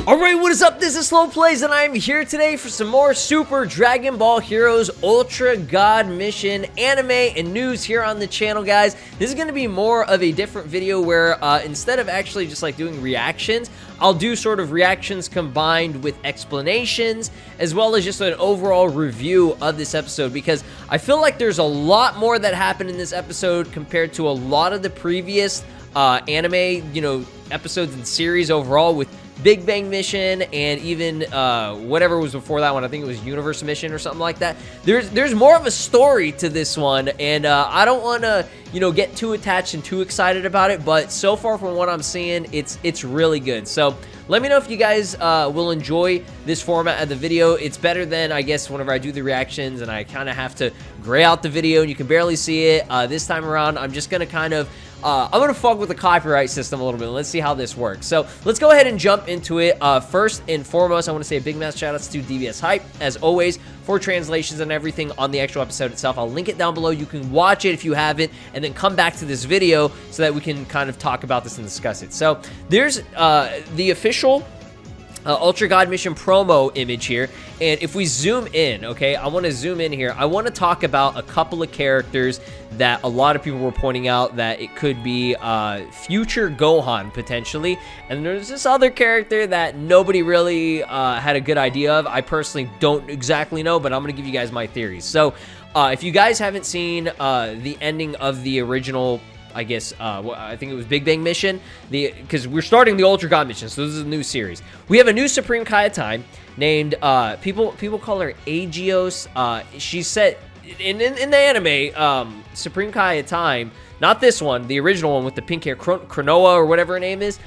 Alright, what is up? This is SLOplays, and I am here today for some more Super Dragon Ball Heroes Ultra God Mission anime and news here on the channel, guys. This is going to be more of a different video where instead of actually just like doing reactions, I'll do sort of reactions combined with explanations, as well as just an overall review of this episode, because I feel like there's a lot more that happened in this episode compared to a lot of the previous anime, episodes and series overall, with Big Bang Mission and even whatever was before that one. I think it was Xenoverse Mission or something like that. There's more of a story to this one, and I don't want to get too attached and too excited about it, but so far from what I'm seeing, it's really good. So let me know if you guys will enjoy this format of the video. It's better than, I guess, whenever I do the reactions and I kind of have to gray out the video and you can barely see it. This time around, I'm just going to kind of I'm going to fuck with the copyright system a little bit. Let's see how this works. So let's go ahead and jump into it. First and foremost, I want to say a big mass shout outs to DBS Hype, as always, for translations and everything on the actual episode itself. I'll link it down below. You can watch it if you haven't, and then come back to this video so that we can kind of talk about this and discuss it. So there's the official Ultra God Mission promo image here, and if we zoom in, okay, I want to zoom in here. I want to talk about a couple of characters that a lot of people were pointing out that it could be future Gohan potentially, and there's this other character that nobody really had a good idea of. I personally don't exactly know, but I'm going to give you guys my theories. So if you guys haven't seen the ending of the original, I guess, I think it was Big Bang Mission, because we're starting the Ultra God Mission, so this is a new series. We have a new Supreme Kai time named, people call her Agios. She said, in the anime, Supreme Kai time, not this one, the original one with the pink hair, Cronoa or whatever her name is,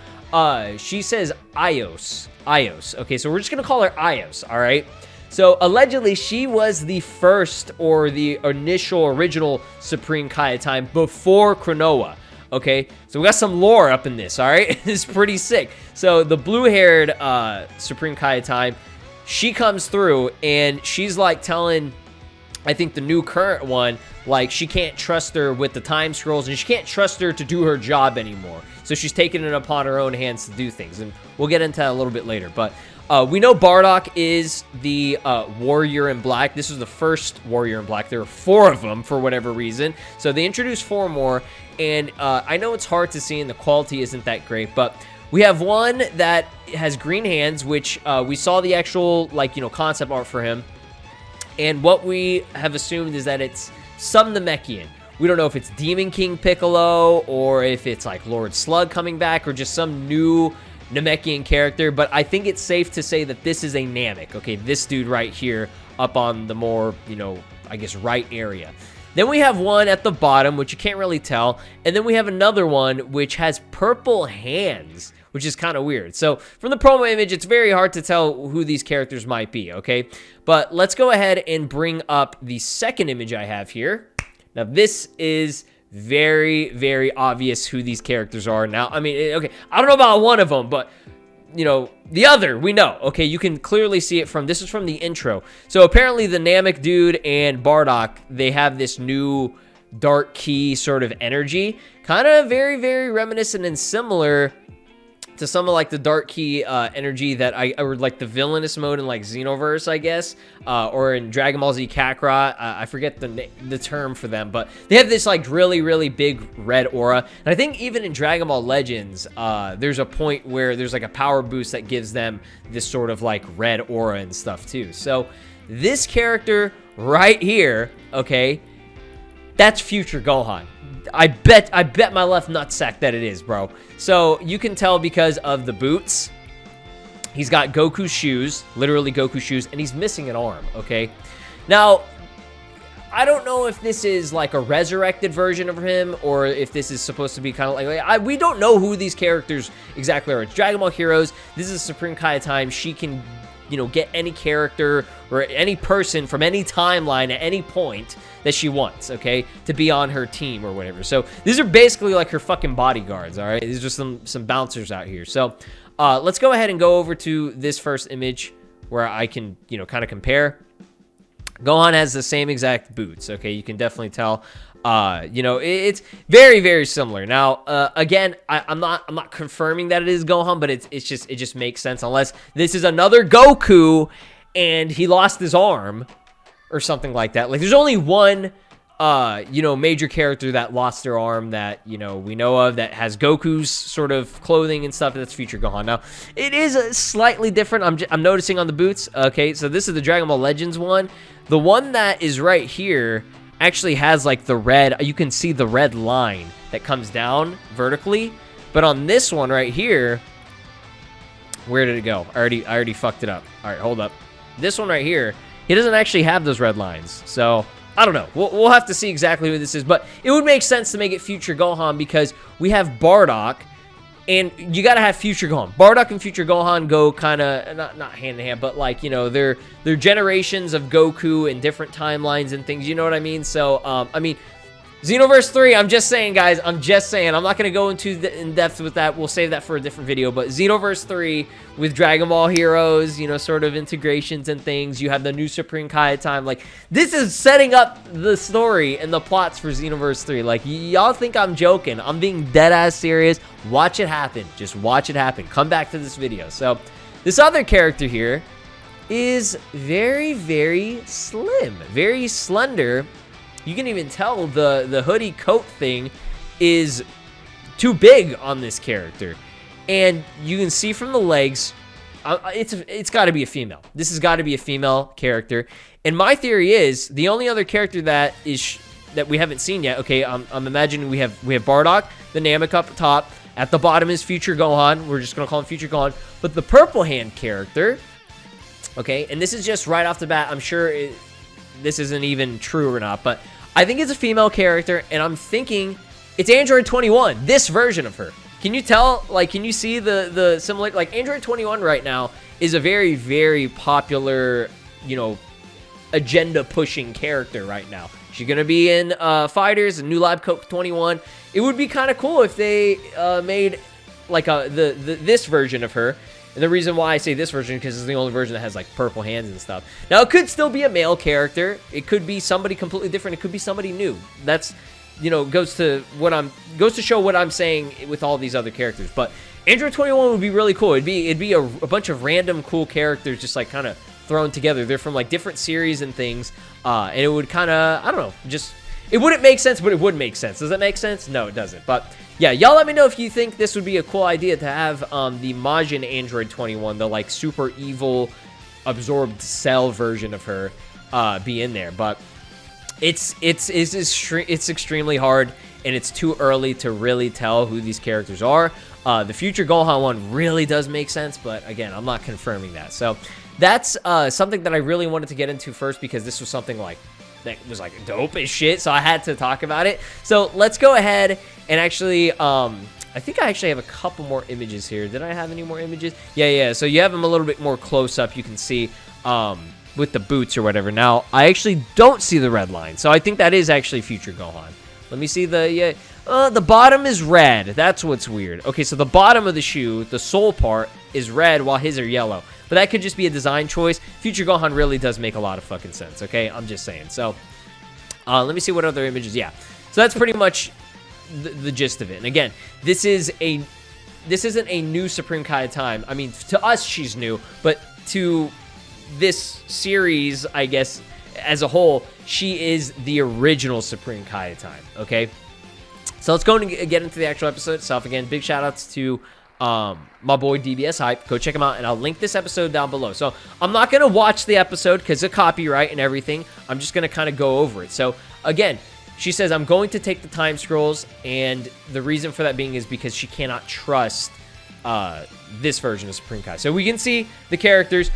she says Ios. Okay, so we're just going to call her Ios, all right? So, allegedly, she was the first or the initial original Supreme Kai time before Cronoa, okay? So, we got some lore up in this, all right? It's pretty sick. So, the blue-haired Supreme Kai time, she comes through, and she's, like, telling, I think, the new current one, like, she can't trust her with the time scrolls, and she can't trust her to do her job anymore. So, she's taking it upon her own hands to do things, and we'll get into that a little bit later, but we know Bardock is the warrior in black. This was the first warrior in black. There were 4 of them for whatever reason. So they introduced 4 more. And I know it's hard to see and the quality isn't that great. But we have one that has green hands, which we saw the actual, concept art for him. And what we have assumed is that it's some Namekian. We don't know if it's Demon King Piccolo or if it's like Lord Slug coming back or just some new Namekian character, but I think it's safe to say that this is a Namek. Okay, this dude right here up on the more, I guess right area. Then we have one at the bottom, which you can't really tell, and then we have another one which has purple hands, which is kind of weird. So from the promo image, it's very hard to tell who these characters might be, okay? But let's go ahead and bring up the second image I have here. Now this is very, very obvious who these characters are. Now, I mean, okay, I don't know about one of them, but, the other, we know. Okay, you can clearly see it from, this is from the intro. So, apparently, the Namek dude and Bardock, they have this new dark key sort of energy. Kind of very, very reminiscent and similar to some of, like, the dark key energy that or, like, the villainous mode in, like, Xenoverse, I guess, or in Dragon Ball Z Kakarot. I forget the term for them, but they have this, like, really, really big red aura. And I think even in Dragon Ball Legends, there's a point where there's, like, a power boost that gives them this sort of, like, red aura and stuff, too. So, this character right here, okay, that's future Gohan. I bet my left nutsack that it is, bro. So you can tell because of the boots. He's got Goku's shoes, literally Goku's shoes, and he's missing an arm, okay? Now, I don't know if this is like a resurrected version of him or if this is supposed to be kind of like we don't know who these characters exactly are. It's Dragon Ball Heroes. This is Supreme Kai time. She can, get any character or any person from any timeline at any point that she wants, okay, to be on her team or whatever. So these are basically like her fucking bodyguards, all right? These are some bouncers out here. So let's go ahead and go over to this first image where I can, kind of compare. Gohan has the same exact boots, okay? You can definitely tell. You know, it's very, very similar. Now, again, I'm not confirming that it is Gohan, but it just makes sense unless this is another Goku and he lost his arm or something like that. Like, there's only one, you know, major character that lost their arm that, you know, we know of that has Goku's sort of clothing and stuff. That's Future Gohan. Now, it is slightly different. I'm noticing on the boots. Okay, so this is the Dragon Ball Legends one. The one that is right here actually has like the red, you can see the red line that comes down vertically, but on this one right here, where did it go? I already fucked it up. All right, hold up. This one right here, he doesn't actually have those red lines, so I don't know. We'll have to see exactly who this is, but it would make sense to make it Future Gohan because we have Bardock, and you gotta have Future Gohan. Bardock and Future Gohan go kind of not hand in hand, but like, you know, they're generations of Goku in different timelines and things. You know what I mean? So I mean, Xenoverse 3. I'm just saying, guys. I'm just saying. I'm not gonna go into in depth with that. We'll save that for a different video. But Xenoverse 3 with Dragon Ball Heroes, you know, sort of integrations and things. You have the new Supreme Kai time. Like, this is setting up the story and the plots for Xenoverse 3. Like, y'all think I'm joking? I'm being dead ass serious. Watch it happen. Just watch it happen. Come back to this video. So, this other character here is very, very slim, very slender. You can even tell the hoodie coat thing is too big on this character. And you can see from the legs, it's got to be a female. This has got to be a female character. And my theory is the only other character that we haven't seen yet. Okay, I'm imagining we have Bardock, the Namek up top. At the bottom is Future Gohan. We're just gonna call him Future Gohan. But the purple hand character, okay, and this is just right off the bat. I'm sure this isn't even true or not, but I think it's a female character, and I'm thinking it's Android 21, this version of her. Can you tell, like, can you see the similar, like, Android 21 right now is a very, very popular, you know, agenda-pushing character right now. She's going to be in Fighters and New Lab Coat 21. It would be kind of cool if they made, like, this version of her. And the reason why I say this version is because it's the only version that has, like, purple hands and stuff. Now, it could still be a male character. It could be somebody completely different. It could be somebody new. That's, you know, goes to show what I'm saying with all these other characters. But Android 21 would be really cool. It'd be a bunch of random cool characters just, like, kind of thrown together. They're from, like, different series and things. And it would kind of, I don't know, just, it wouldn't make sense, but it would make sense. Does that make sense? No, it doesn't. But yeah, y'all let me know if you think this would be a cool idea to have the Majin Android 21, the, like, super evil absorbed cell version of her be in there. But it's extremely hard, and it's too early to really tell who these characters are. The Future Gohan one really does make sense, but again, I'm not confirming that. So that's something that I really wanted to get into first, because this was something like that was like dope as shit, so I had to talk about it. So let's go ahead and actually I think I actually have a couple more images here. Did I have any more images? Yeah, so you have them a little bit more close up. You can see with the boots or whatever. Now I actually don't see the red line, so I think that is actually Future Gohan. Let me see the bottom is red. That's what's weird. Okay, so the bottom of the shoe, the sole part, is red while his are yellow. But that could just be a design choice. Future Gohan really does make a lot of fucking sense, okay? I'm just saying. So, let me see what other images. Yeah. So that's pretty much the gist of it. And again, this isn't a new Supreme Kai time. I mean, to us, she's new. But to this series, I guess, as a whole, she is the original Supreme Kai time, okay? So let's go and get into the actual episode itself. Again, big shout-outs to my boy DBS Hype. Go check him out, and I'll link this episode down below. So I'm not going to watch the episode because of copyright and everything. I'm just going to kind of go over it. So again, she says, I'm going to take the time scrolls, and the reason for that being is because she cannot trust this version of Supreme Kai. So we can see the characters.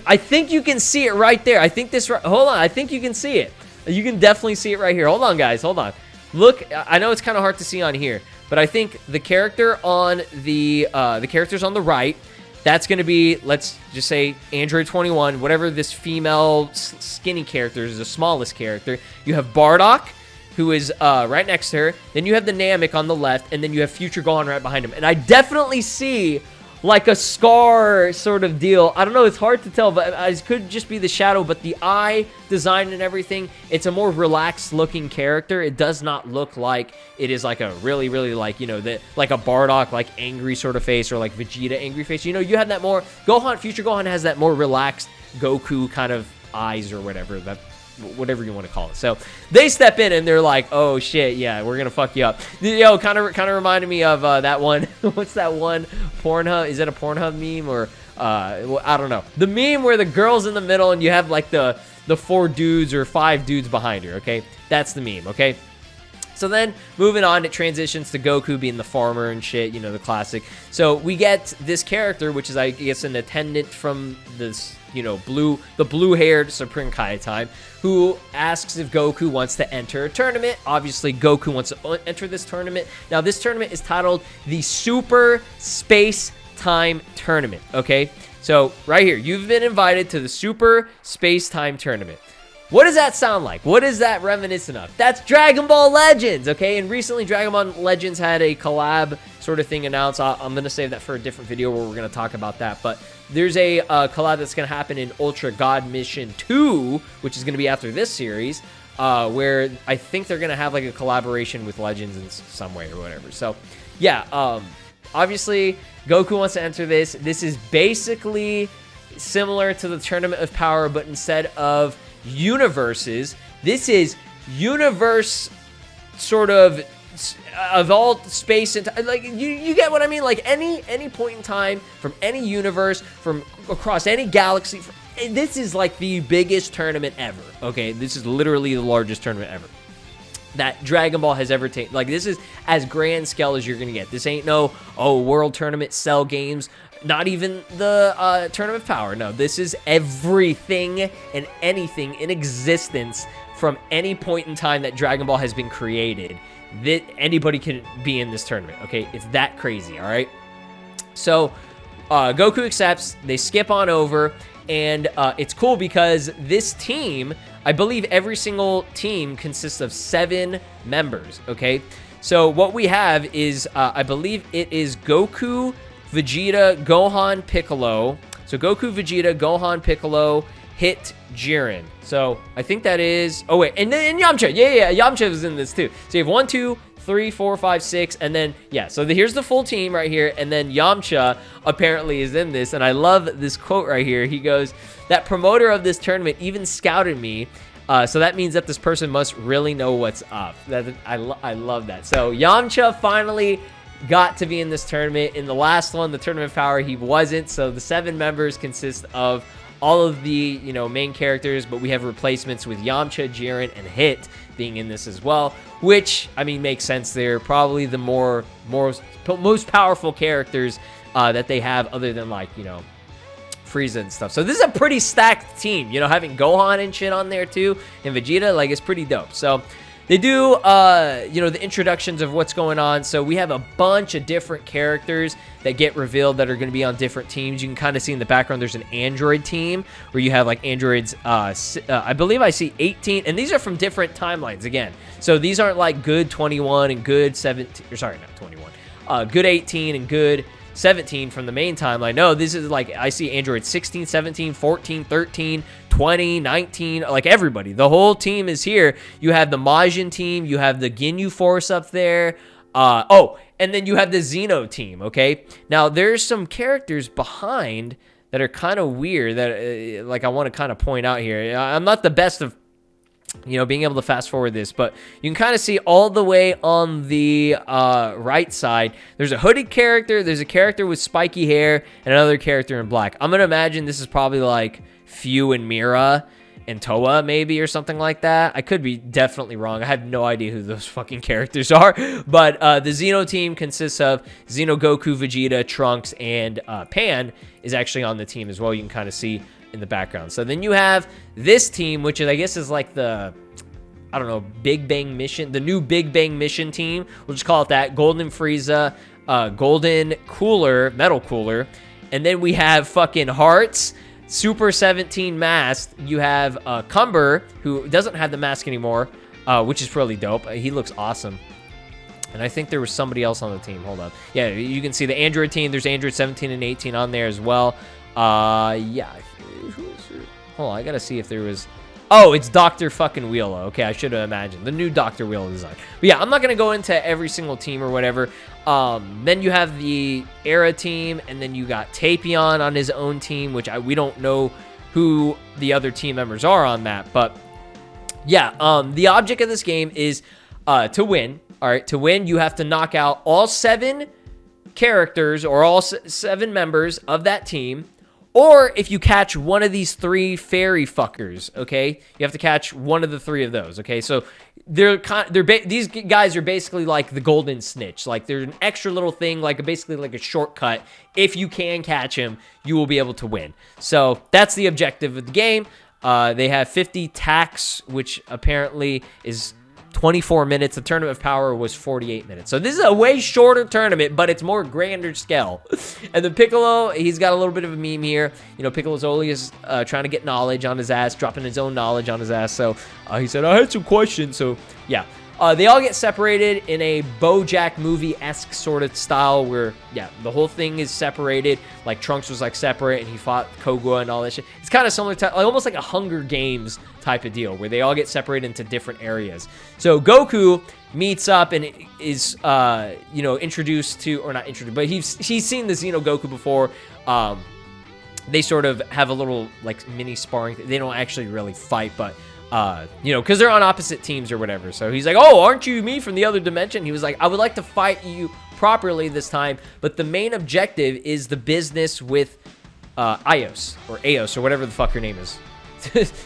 I think you can see it right there. I think hold on. I think you can see it. You can definitely see it right here. Hold on, guys. Hold on. Look, I know it's kind of hard to see on here, but I think the character on the characters on the right, that's going to be, let's just say, Android 21, whatever this female skinny character is, the smallest character. You have Bardock, who is right next to her. Then you have the Namek on the left, and then you have Future Gohan right behind him. And I definitely see like a scar sort of deal. I don't know, it's hard to tell, but it could just be the shadow, but the eye design and everything, it's a more relaxed looking character. It does not look like it is like a really, really like, you know, like a Bardock, like angry sort of face, or like Vegeta angry face. You know, you have that more, Future Gohan has that more relaxed Goku kind of eyes or whatever, whatever you want to call it. So they step in and they're like, oh shit, yeah, we're gonna fuck you up. Yo, kind of reminded me of that one what's that one Pornhub, is that a Pornhub meme, or well, I don't know, the meme where the girl's in the middle and you have like the 4 dudes or 5 dudes behind her. Okay, that's the meme. Okay, so then moving on, it transitions to Goku being the farmer and shit, you know, the classic. So we get this character, which is, I guess, an attendant from this, you know, the blue-haired Supreme Kai time, who asks if Goku wants to enter a tournament. Obviously, Goku wants to enter this tournament. Now, this tournament is titled the Super Space Time Tournament, okay? So, right here, you've been invited to the Super Space Time Tournament. What does that sound like? What is that reminiscent of? That's Dragon Ball Legends, okay? And recently, Dragon Ball Legends had a collab sort of thing announced. I'm going to save that for a different video where we're going to talk about that. But there's a collab that's going to happen in Ultra God Mission 2, which is going to be after this series, where I think they're going to have like a collaboration with Legends in some way or whatever. So, yeah, obviously, Goku wants to enter this. This is basically similar to the Tournament of Power, but instead of universes, this is universe sort of all space and time. Like, you get what I mean? Like any point in time, from any universe, from across any galaxy, this is like the biggest tournament ever. Okay, this is literally the largest tournament ever that Dragon Ball has ever taken. Like, this is as grand scale as you're gonna get. This ain't no world tournament, Cell games, not even the Tournament of Power. No, this is everything and anything in existence from any point in time that Dragon Ball has been created, that anybody could be in this tournament. Okay, it's that crazy. All right, so Goku accepts. They skip on over, and it's cool because this team, I believe every single team consists of 7 members. Okay, so what we have is I believe it is Goku, Vegeta, Gohan, Piccolo. So Goku, Vegeta, Gohan, Piccolo, Hit, Jiren. So I think that is, oh wait, and then Yamcha. Yeah, Yamcha is in this too. So you have 1, 2, 3, 4, 5, 6, and then, yeah, so here's the full team right here, and then Yamcha apparently is in this, and I love this quote right here. He goes, that promoter of this tournament even scouted me, so that means that this person must really know what's up. I love that. So Yamcha finally got to be in this tournament. In the last one, the Tournament of Power, he wasn't. So the 7 members consist of all of the, you know, main characters, but we have replacements with Yamcha, Jiren, and Hit being in this as well, which, I mean, makes sense. They're probably the most powerful characters that they have, other than, like, you know, Frieza and stuff. So this is a pretty stacked team, you know, having Gohan and shit on there too, and Vegeta, like, it's pretty dope. So they do, you know, the introductions of what's going on. So we have a bunch of different characters that get revealed that are going to be on different teams. You can kind of see in the background, there's an android team where you have like androids. I believe I see 18, and these are from different timelines again. So these aren't like good 21 and good 17, or sorry, not 21, good 18 and good 17 from the main timeline. No, this is like, I see Android 16, 17, 14, 13, 20, 19, like everybody. The whole team is here. You have the Majin team. You have the Ginyu Force up there. Oh, and then you have the Xeno team, okay? Now, there's some characters behind that are kind of weird that, like, I want to kind of point out here. I'm not the best of, you know, being able to fast forward this, but you can kind of see all the way on the right side, there's a hooded character, there's a character with spiky hair, and another character in black. I'm gonna imagine this is probably like Fu and Mira and Toa, maybe, or something like that. I could be definitely wrong. I have no idea who those fucking characters are, but the Xeno team consists of Xeno, Goku, Vegeta, Trunks, and Pan is actually on the team as well. You can kind of see in the background. So then you have this team, which is, I guess, is like the, I don't know, Big Bang Mission, the new Big Bang Mission team. We'll just call it that. Golden Frieza, Golden Cooler, Metal Cooler, and then we have fucking Hearts, Super 17 masked. You have Cumber, who doesn't have the mask anymore, which is really dope. He looks awesome. And I think there was somebody else on the team. Hold up. Yeah, you can see the Android team. There's Android 17 and 18 on there as well. Yeah. Hold on, I gotta see if there was... Oh, it's Dr. fucking Wheeler. Okay, I should have imagined. The new Dr. Wheeler design. But yeah, I'm not gonna go into every single team or whatever. Then you have the Era team, and then you got Tapion on his own team, which we don't know who the other team members are on that. But yeah, the object of this game is to win. All right, to win, you have to knock out all 7 characters or all 7 members of that team. Or if you catch one of these 3 fairy fuckers, okay, you have to catch one of the 3 of those, okay. So these guys are basically like the golden snitch, like they're an extra little thing, like basically like a shortcut. If you can catch him, you will be able to win. So that's the objective of the game. They have 50 tacks, which apparently is 24 minutes. The Tournament of Power was 48 minutes. So this is a way shorter tournament, but it's more grander scale. And then Piccolo, he's got a little bit of a meme here. You know, Piccolo Zoli is trying to get knowledge on his ass, dropping his own knowledge on his ass. So he said, I had some questions. So yeah, they all get separated in a BoJack movie-esque sort of style where, yeah, the whole thing is separated. Like Trunks was like separate and he fought Kogua and all that shit. It's kind of similar to almost like a Hunger Games type of deal where they all get separated into different areas. So Goku meets up and is, you know, introduced to, or not introduced, but he's seen the Xeno Goku before. They sort of have a little like mini sparring. They don't actually really fight, but you know, because they're on opposite teams or whatever. So he's like, oh, aren't you me from the other dimension? He was like, I would like to fight you properly this time, but the main objective is the business with Eos or whatever the fuck her name is.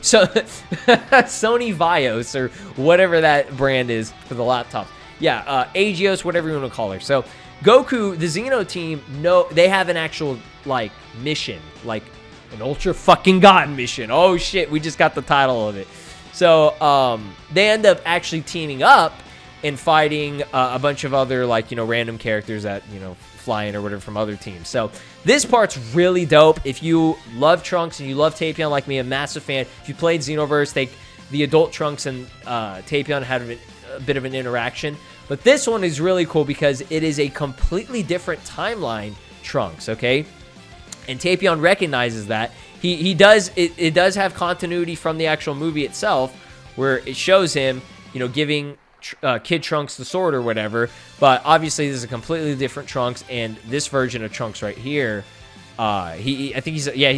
So Sony Vios or whatever that brand is for the laptops. Yeah, Agios, whatever you want to call her. So Goku, the Xeno team, they have an actual like mission, like an ultra fucking god mission. Oh shit, we just got the title of it. So they end up actually teaming up and fighting a bunch of other like, you know, random characters that, you know, fly in or whatever from other teams. So this part's really dope. If you love Trunks and you love Tapion like me, a massive fan. If you played Xenoverse, the adult Trunks and Tapion had a bit of an interaction. But this one is really cool because it is a completely different timeline Trunks, okay? And Tapion recognizes that. It does have continuity from the actual movie itself, where it shows him, you know, giving Kid Trunks the sword or whatever. But obviously, this is a completely different Trunks, and this version of Trunks right here, he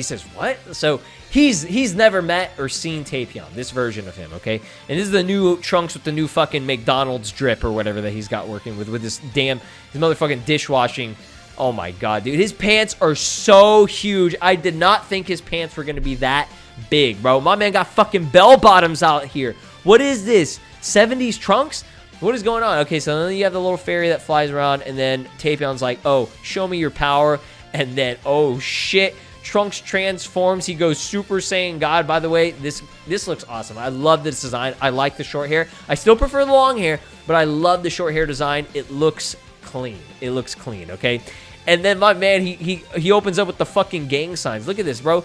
says what? So he's never met or seen Tapion, this version of him, okay? And this is the new Trunks with the new fucking McDonald's drip or whatever that he's got working with this his motherfucking dishwashing. Oh my god, dude. His pants are so huge. I did not think his pants were going to be that big, bro. My man got fucking bell bottoms out here. What is this? 70s Trunks? What is going on? Okay, so then you have the little fairy that flies around, and then Tapion's like, oh, show me your power. And then, oh shit, Trunks transforms. He goes Super Saiyan God. By the way, this looks awesome. I love this design. I like the short hair. I still prefer the long hair, but I love the short hair design. It looks clean. It looks clean, okay? And then my man, he opens up with the fucking gang signs. Look at this, bro.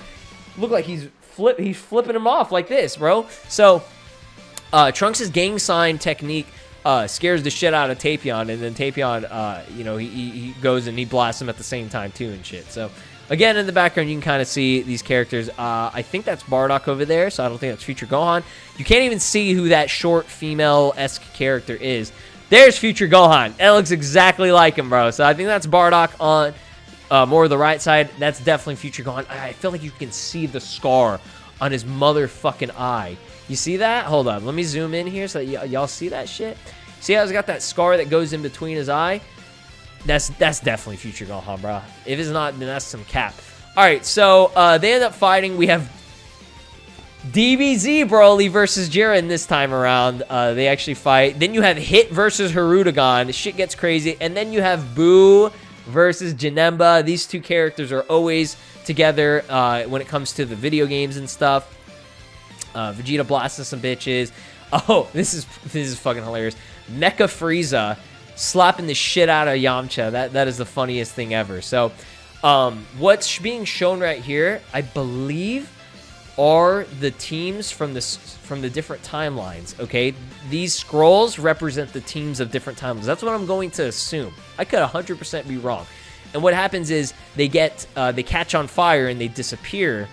Look like he's flipping them off like this, bro. So Trunks' gang sign technique scares the shit out of Tapion, and then Tapion, you know, he goes and he blasts him at the same time too and shit. So again, in the background, you can kind of see these characters. I think that's Bardock over there, so I don't think that's Future Gohan. You can't even see who that short female-esque character is. There's Future Gohan. That looks exactly like him, bro. So I think that's Bardock on more of the right side. That's definitely Future Gohan. I feel like you can see the scar on his motherfucking eye. You see that? Hold on. Let me zoom in here so that y'all see that shit. See how he's got that scar that goes in between his eye? That's definitely Future Gohan, bro. If it's not, then that's some cap. All right, so they end up fighting. We have DBZ Broly versus Jiren this time around. They actually fight. Then you have Hit versus Hirudegan. Shit gets crazy. And then you have Boo versus Janemba. These two characters are always together when it comes to the video games and stuff. Vegeta blasting some bitches. Oh, this is fucking hilarious. Mecha Frieza slapping the shit out of Yamcha. That is the funniest thing ever. So, what's being shown right here, I believe, are the teams from the different timelines, okay? These scrolls represent the teams of different timelines. That's what I'm going to assume. I could 100% be wrong. And what happens is they catch on fire and they disappear.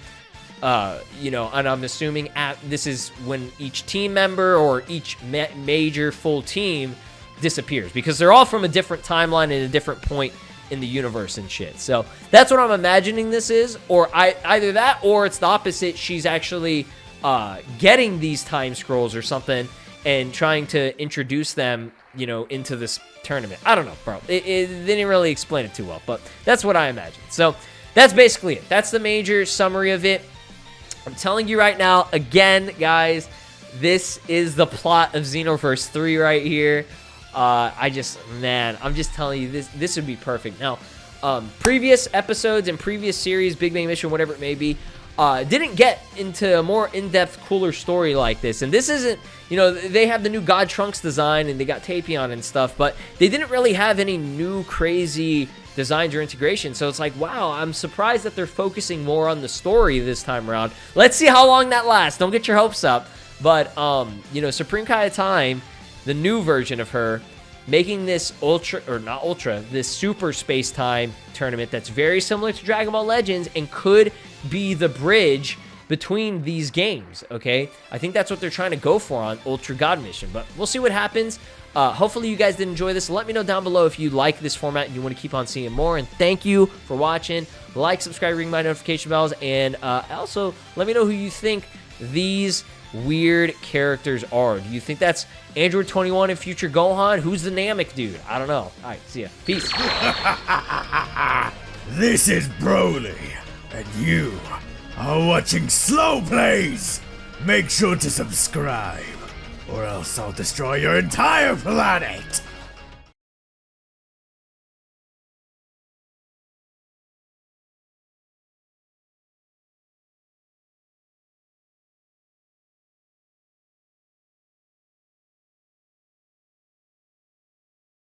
And I'm assuming this is when each team member or each major full team disappears, because they're all from a different timeline and a different point in the universe and shit. So that's what I'm imagining this is, or either that or it's the opposite. She's actually getting these time scrolls or something and trying to introduce them, into this tournament. I don't know, bro. It didn't really explain it too well, but that's what I imagine. So that's basically it. That's the major summary of it. I'm telling you right now, again, guys, this is the plot of Xenoverse 3 right here. I'm just telling you, this would be perfect. Now, previous episodes and previous series, Big Bang Mission, whatever it may be, didn't get into a more in-depth, cooler story like this. And this isn't, they have the new God Trunks design and they got Tapion and stuff, but they didn't really have any new crazy designs or integration. So it's like, wow, I'm surprised that they're focusing more on the story this time around. Let's see how long that lasts. Don't get your hopes up. But, Supreme Kai of Time, the new version of her, making this this super space-time tournament that's very similar to Dragon Ball Legends and could be the bridge between these games, okay? I think that's what they're trying to go for on Ultra God Mission, but we'll see what happens. Hopefully you guys did enjoy this. Let me know down below if you like this format and you want to keep on seeing more, and thank you for watching. Like, subscribe, ring my notification bells, and also let me know who you think these weird characters are. Do you think that's Android 21 and Future Gohan? Who's the Namek dude? I don't know. All right, see ya. Peace. This is Broly, and you are watching SLOplays. Make sure to subscribe, or else I'll destroy your entire planet.